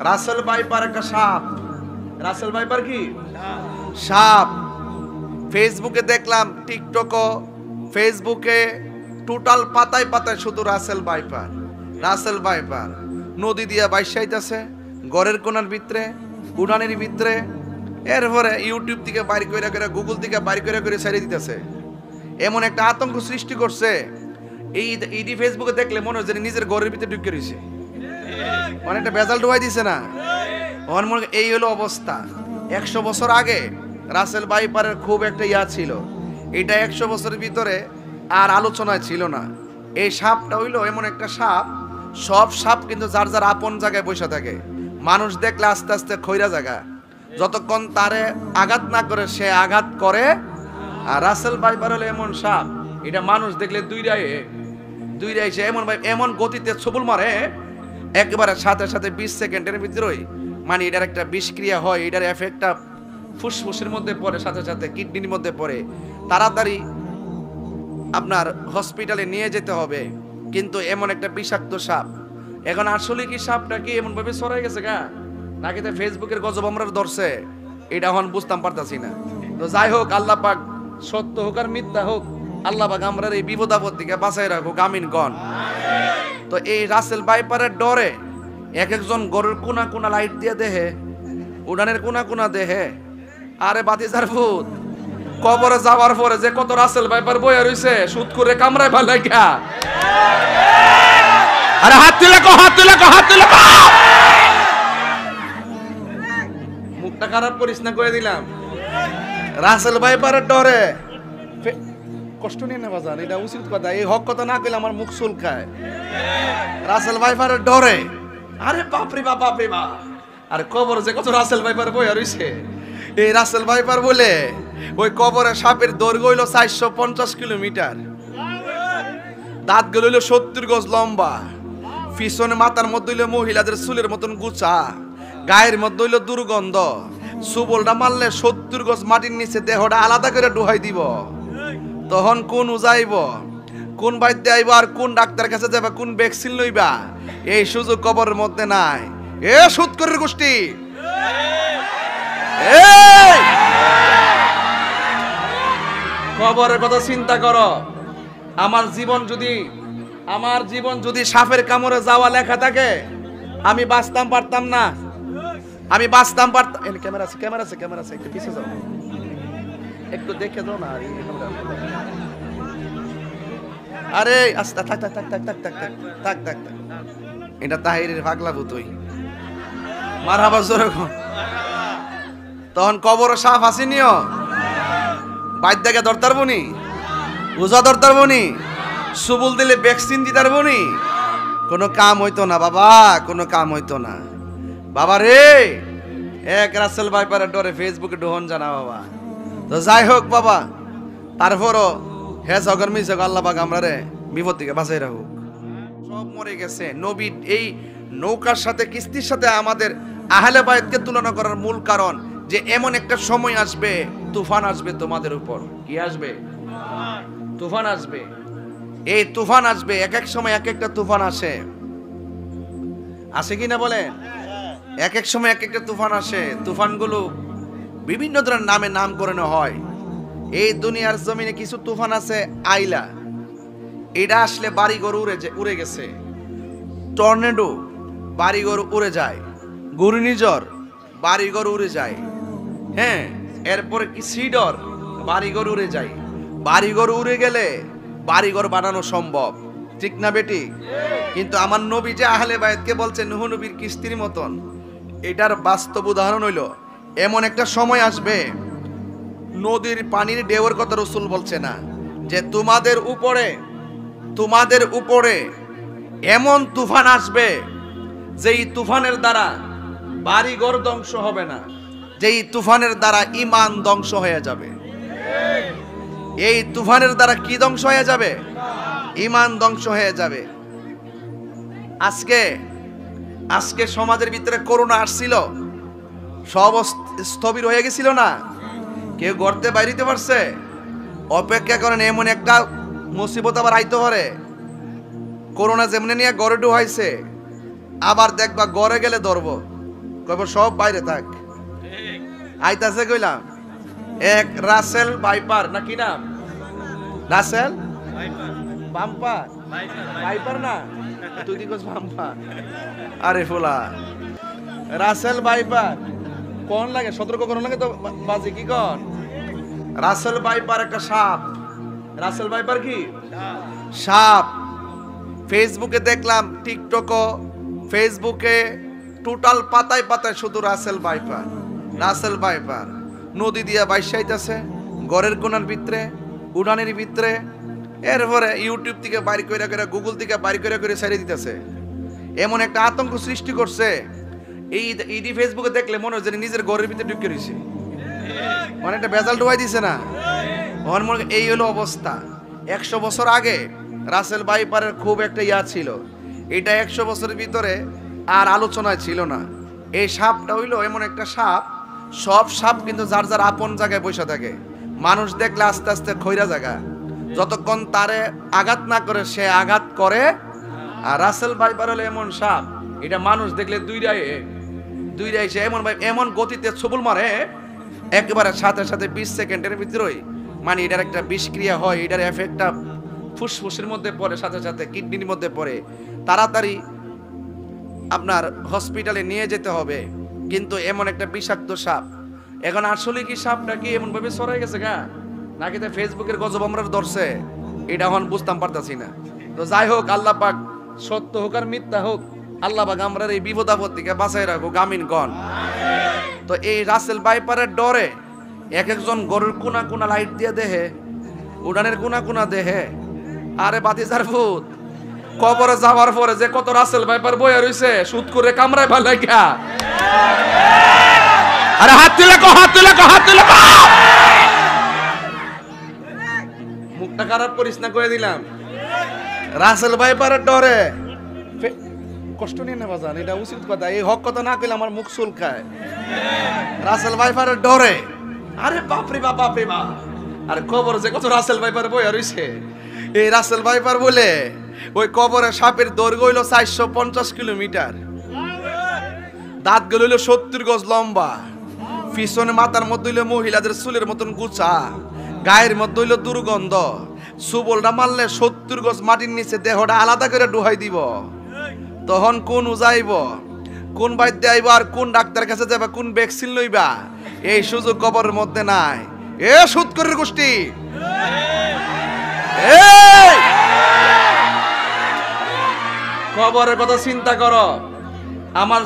Russell viper একটা সাপ। Russell viper কি সাপ। ফেসবুকে দেখলাম, টিকটকও, ফেসবুকে টোটাল পাতায় পাতায় শুধু রাসেল ভাইপার, রাসেল ভাইপার। নদী দিয়া বাইসাইতেছে ঘরের কোনার ভিতরে, উড়ানের ভিতরে, এরপরে ইউটিউব থেকে বাইর করে করে, গুগল থেকে বাইর করে করে ছেড়ে দিতেছে। এমন একটা আতঙ্ক সৃষ্টি করছে, এই ফেসবুকে দেখলে মনে হয় যে নিজের ঘরের ভিতরে ঢুকে রয়েছে, অনেকটা বেজাল ঢুকাই দিছে না। এই হলো অবস্থা। 100 বছর আগে রাসেল ভাইপারের খুব একটা ইয়া ছিল, এটা 100 বছরের ভিতরে আর আলোচনায় ছিল না। এই সাপটা হইলো এমন একটা সাপ, সব সাপ কিন্তু যার যার আপন জায়গায় বসে থাকে, মানুষ দেখলে আস্তে আস্তে খৈরা জায়গা, যতক্ষণ তারে আঘাত না করে সে আঘাত করে। আর রাসেল ভাইপার হলো এমন সাপ, এটা মানুষ দেখলে দুইটাই সে এমন গতিতে ছবল মারে, একেবারে সাথে সাথে 20 সেকেন্ডের ভিতরেই মানে এটার একটা বিষক্রিয়া হয়, এটার এফেক্টটা ফুসফুসের মধ্যে পড়ে, সাথে সাথে কিডনির মধ্যে পড়ে, তাড়াতাড়ি আপনার হসপিটালে নিয়ে যেতে হবে। কিন্তু এমন একটা বিষাক্ত সাপ। এখন আসলে কি সাপটা কি এমন ভাবে ছড়াই গেছে গা, নাকি তো ফেসবুকের গজব আমরা ধরছে, এটা এখন বুঝতাম পারতাছি না। তো যাই হোক, আল্লাহ পাক সত্য হোক আর মিথ্যা হোক, আল্লাহ পাক আমরা এই বিপদ আপদ থেকে বাঁচাই রাখুক, আমিন গণ। তো এই রাসেল ভাইপারের ডরে এক একজন গরুর কোনা কোনা লাইট দিয়ে দেহে, উড়ানের কোনা কোনা দেহে। আরে বাতিজার ভূত, কবরে যাওয়ার পরে যে কত রাসেল ভাইপার বইয়া রইছে সুদ করে কামড়ায় ভালো লাগা। আরে হাত তুলে কো, হাত তুলে কো, হাত তুলে কো। মুখটা খারাপ করিস না, কয়ে দিলাম। রাসেল ভাইপারের ডরে কষ্ট নিয়ে না বাজান, এটা উচিত কথা। এই হক কথা না কইলে আমার মুখ চুলকায়। রাসেল ভাইপারের ডরে, আরে বাপরে বাপ, বাপরে বাপ। আরে কবর যে কত রাসেল ভাইপার বইয়া রইছে, এই রাসেল ভাইপার বলে ওই কবরে সাপের দৈর্ঘ্য হইল 450 কিলোমিটার, দাঁতগুলো হইল 70 গজ লম্বা, পিছনে মাথার মধ্যে হইল মহিলাদের চুলের মতন গুছা, গায়ের মধ্যে হইল দুর্গন্ধ, সুবলটা মারলে 70 গজ মাটির নিচে দেহটা আলাদা করে ডুহাই দিব। তখন কোন উজাইব, কোন বাইদ্যে আইব, আর কোন ডাক্তার কাছে যাবা, কোন ভ্যাকসিন লইবা, এই সুযোগ কবরের মধ্যে নাই। এ সুৎকরের গোষ্ঠী, কবরের কথা চিন্তা করো। আমার জীবন যদি সাপের কামড়ে যাওয়া লেখা থাকে, আমি বাঁচতাম পারতাম না, আমি বাঁচতাম পারতাম। ক্যামেরা আছে, ক্যামেরা আছে, ক্যামেরা আছে, একটু পিছিয়ে যাও, একটু দেখে দাও না। আরে আস্তে থাক থাক থাক থাক থাক থাক থাক থাক থাক থাক, এটা তাহিরের পাগলা ভূতই মারহাবা জোরে। তখন কবর সাপ আসেনিও, বাইর দেখে ধরতার বনি, উজা ধরতার বনি, সুবুল দিলে ভ্যাকসিন দিতার বনি, কোনো কাম হইতো না বাবা, কোনো কাম হইতো না বাবা রে। এক রাসেল ভাইপারের ডরে ফেসবুকে ডোহন জানা বাবা। তো যাই হোক বাবা, তারপরও হে সগরমি সগ আল্লাহ পাক আমরা রে বিপদ থেকে বাঁচাই রাখুক। সব মরে গেছে। নবী এই নৌকার সাথে, কিস্তির সাথে আমাদের আহলে বায়তকে তুলনা করার মূল কারণ যে এমন একটা সময় আসবে, তুফান আসবে তোমাদের উপর। কি আসবে? তুফান আসবে। এই তুফান আসবে, এক এক সময় এক একটা তুফান আসে, আসে কি না বলেন? এক এক সময় এক একটা তুফান আসে। তুফানগুলো বিভিন্ন ধরনের নামে নামকরণ হয়। এই দুনিয়ার জমিনে কিছু তুফান আছে আইলা, এটা আসলে বাড়িঘর উড়ে গেছে। টর্নেডো, বাড়িঘর উড়ে যায়। ঘূর্ণিঝড়, বাড়িঘর উড়ে যায়। হ্যাঁ, এরপরে কি সিডর, বাড়িঘর উড়ে যায়। বাড়িঘর উড়ে গেলে বাড়িঘর বানানো সম্ভব, ঠিক না বেটি? কিন্তু আমার নবী যে আহলে বায়তকে বলছে নূহ নবীর কিস্তির মতন, এটার বাস্তব উদাহরণ হইল এমন একটা সময় আসবে, নদীর পানির ঢেউয়ের কথা রাসূল বলছে না, যে তোমাদের উপরে এমন তুফান আসবে, যেই তুফানের দ্বারা বাড়িঘর ধ্বংস হবে না, যেই তুফানের দ্বারা ঈমান ধ্বংস হয়ে যাবে। এই তুফানের দ্বারা কি ধ্বংস হয়ে যাবে? ঈমান ধ্বংস হয়ে যাবে। আজকে সমাজের ভিতরে করোনা আসছিল, সব স্থবির হয়ে গেছিল না, কেউ গর্তে বাইরিতে পারছে? অপেক্ষা করেন, এমন একটা মুসিবত আবার আইতে পারে। করোনা যেমনি নিয়ে গড়ে ডুহাইছে, আবার দেখবা গড়ে গেলে ধরবো, কইব সব বাইরে থাক। আইতাছে কইলাম এক রাসেল ভাইপার না কি নাম? রাসেল বাম্পার ভাইপার না, তুই দিকস বাম্পার। আরে ফুলা রাসেল ভাইপার কোন লাগে, সতর্ক কোন লাগে তো বাজে কি কর। রাসেল ভাইপার একটা সাপ। রাসেল ভাইপার কি সাপ। ফেসবুকে দেখলাম, টিকটকও, ফেসবুকে টোটাল পাতায় পাতায় শুধু রাসেল ভাইপার রাসেল ভাইপার। নদী দিয়া বাইসাইতেছে ঘরের কোনার ভিতরে, উড়ানের ভিতরে। এরপরে ইউটিউব থেকে বাইর করে করে, গুগল থেকে বাইর করে করে ছেড়ে দিতেছে। এমন একটা আতঙ্ক সৃষ্টি করছে, এই ফেসবুকে দেখলে মনে হচ্ছে নিজের ঘরের ভিতরে ঢুকে রয়েছে, মানে একটা বেজাল ডুবাই দিছে না। এই হলো অবস্থা। 100 বছর আগে রাসেল ভাইপারের খুব একটা ইয়া ছিল, এটা 100 বছরের ভিতরে আর আলোচনায় ছিল না। এই সাপটা হইলো এমন একটা সাপ, সব সাপ কিন্তু যার যার আপন জায়গায় বসে থাকে। মানুষ দেখলে আস্তে আস্তে খৈরা জায়গা, যতক্ষণ তারে আঘাত না করে সে আঘাত করে। আর রাসেল ভাইপার হলো এমন সাপ, এটা মানুষ দেখলে দুইটাই সে এমন গতিতে ছবল মারে একেবারে সাথে সাথে 20 সেকেন্ডের ভিতরেই, মানে এটার একটা বিষক্রিয়া হয়, এটার এফেক্টটা ফুসফুসের মধ্যে পড়ে, সাথে সাথে কিডনির মধ্যে পড়ে। তাড়াতাড়ি আপনার হসপিটালে নিয়ে যেতে হবে। কিন্তু এমন একটা বিষাক্ত সাপ। এখন আসলে কি সাপটা কি এমন ভাবে ছড়াই গেছে গা, নাকি তো ফেসবুকের গজব আমরা ধরছে, এটা এখন বুঝতাম পারতাছি না। তো যাই হোক, আল্লাহ পাক সত্য হোক আর মিথ্যা হোক, আল্লাহ পাক আমরা এই বিপদ আপদ থেকে বাঁচাই রাখুক, আমিন গণ। তো এই রাসেল ভাইপারের ডরে এক একজন গরুর কোনা কোনা লাইট দিয়ে দেহে, উড়ানের কোনা কোনা দেহে। আরে বাতিজার ভূত, কবরে যাওয়ার পরে যে কত রাসেল ভাইপার বইয়া রইছে, সুদ করে কামড়ায় ভালো গা। আরে হাত তুলে কো, হাত তুলে কো, হাত তুলে কো। মুখটা খারাপ করিস না, কয়ে দিলাম। রাসেল ভাইপারের ডরে কষ্ট নিয়ে নেওয়া যান, এটা উচিত কথা। এই হক কথা না কইলে আমার মুখ চুলকায়। রাসেল ভাইপারের ডরে, আরে বাপরে বাপ, বাপরে বাপ। আরে কবর যে কত রাসেল ভাইপার বইয়া রইছে। এই রাসেল ভাইপার বলে ওই কবরে সাপের দৈর্ঘ্য হইল 450 কিলোমিটার, দাঁত গুলো হইল 70 গজ লম্বা, পিছনে মাথার মধ্যে হইল মহিলাদের চুলের মতন গুছা, গায়ের মধ্যে হইল দুর্গন্ধ। সুবলটা মারলে 70 গজ মাটির নিচে দেহটা আলাদা করে ডুহাই দিব। তখন কোন উজাইব, কোন বাইদ্য আইব, আর কোন ডাক্তার কাছে যাবা, কোন ভ্যাকসিন লইবা, এই সুযোগ কবরের মধ্যে নাই। এ সুদখোরের গোষ্ঠী, কবরের কথা চিন্তা করো। আমার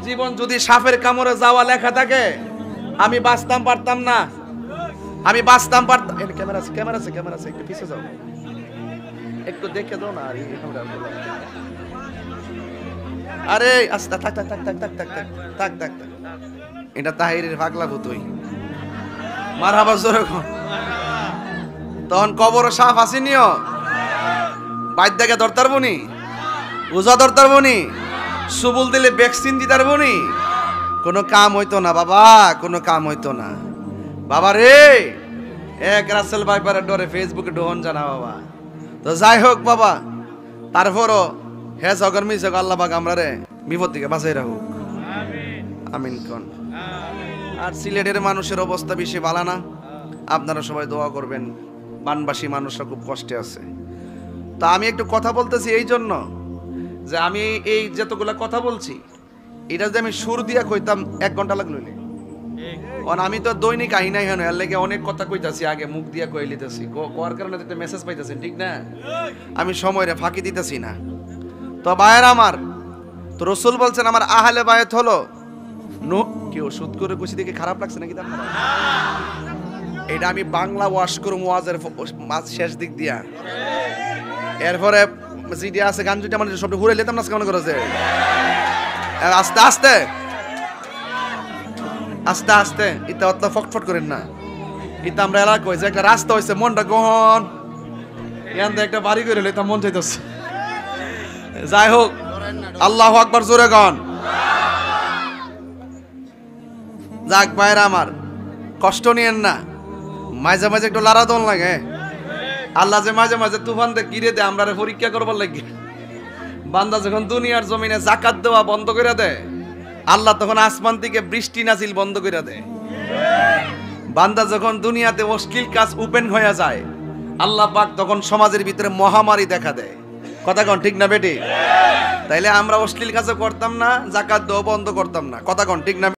জীবন যদি সাপের কামড়ে যাওয়া লেখা থাকে, আমি বাঁচতাম পারতাম না, আমি বাঁচতাম পারতাম। ক্যামেরা আছে, ক্যামেরা আছে, ক্যামেরা আছে, একটু পিছিয়ে যাও, একটু দেখে দাও না। আরে আস্তে থাক থাক থাক থাক থাক থাক থাক থাক থাক থাক। এটা তাহিরের ভাগলা ভূতই মারহাবা জোরে কোন। তখন কবর সাপ আসিনিও, বাইদ্যাকে ধরতার বনি, ওজা ধরতার বনি, সুবুল দিলে ভ্যাকসিন দিতার বনি, কোনো কাম হইতো না বাবা, কোনো কাম হইতো না বাবা রে। এক রাসেল ভাইপারের ডরে ফেসবুকে ডোহন জানা বাবা। তো যাই হোক বাবা, তারপরও হে সগর মিস আল্লাহ পাক আমরা রে বিপদ থেকে বাঁচাই রাখুক, আমিন কোন। আর সিলেটের মানুষের অবস্থা বেশি ভালো না, আপনারা সবাই দোয়া করবেন। বানবাসী মানুষরা খুব কষ্টে আছে। তা আমি একটু কথা বলতেছি এই জন্য যে আমি এই যতগুলা কথা বলছি, এটা যদি আমি সুর দিয়া কইতাম 1 ঘন্টা লাগলো। আমি তো দৈনিক আহিনাই হেন, এর লেগে অনেক কথা কইতাছি, আগে মুখ দিয়া কই লিতেছি, কোয়ার কারণে একটা মেসেজ পাইতেছেন, ঠিক না? আমি সময়রে ফাঁকি দিতেছি না। তো ভাইয়ের আমার, তো রসুল বলছেন আমার আহলে বায়াত হলো কেউ সুদ করে কইছি দেখে খারাপ লাগছে নাকি? এটা আমি বাংলা ওয়াশ করুম ওয়াজের শেষ দিক দিয়া। এরপরে জিডি আছে গান দুইটা মানে সবটা ঘুরে লেতাম না কেমন করে যে আস্তে আস্তে আস্তে আস্তে ইতা অত ফটফট করেন না। ইতা আমরা এলাকা হয়েছে একটা রাস্তা হয়েছে, মনটা গহন এখান থেকে একটা বাড়ি করে লেতাম মন চাইতেছে। যাই হোক, আল্লাহু আকবার জোরে গন। যাক ভাইরা আমার, কষ্ট নিয়েন না, মাঝে মাঝে একটু লাড়া দন লাগে। আল্লাহ যে মাঝে মাঝে তুফান দিয়ে গিরে দেয় আমরা পরীক্ষা করবার লাগে। বান্দা যখন দুনিয়ার জমিনে যাকাত দেওয়া বন্ধ করে দেয়, আল্লাহ তখন আসমান থেকে বৃষ্টি নাজিল বন্ধ করে দেয়। বান্দা যখন দুনিয়াতে অশ্লীল কাজ ওপেন হয়ে যায়, আল্লাহ পাক তখন সমাজের ভিতরে মহামারী দেখা দেয়। কথা কন ঠিক না বেটি? তাইলে আমরা অশ্লীল কাজও করতাম না, যাকাত দেওয়া বন্ধ করতাম না। কথা কন ঠিক না?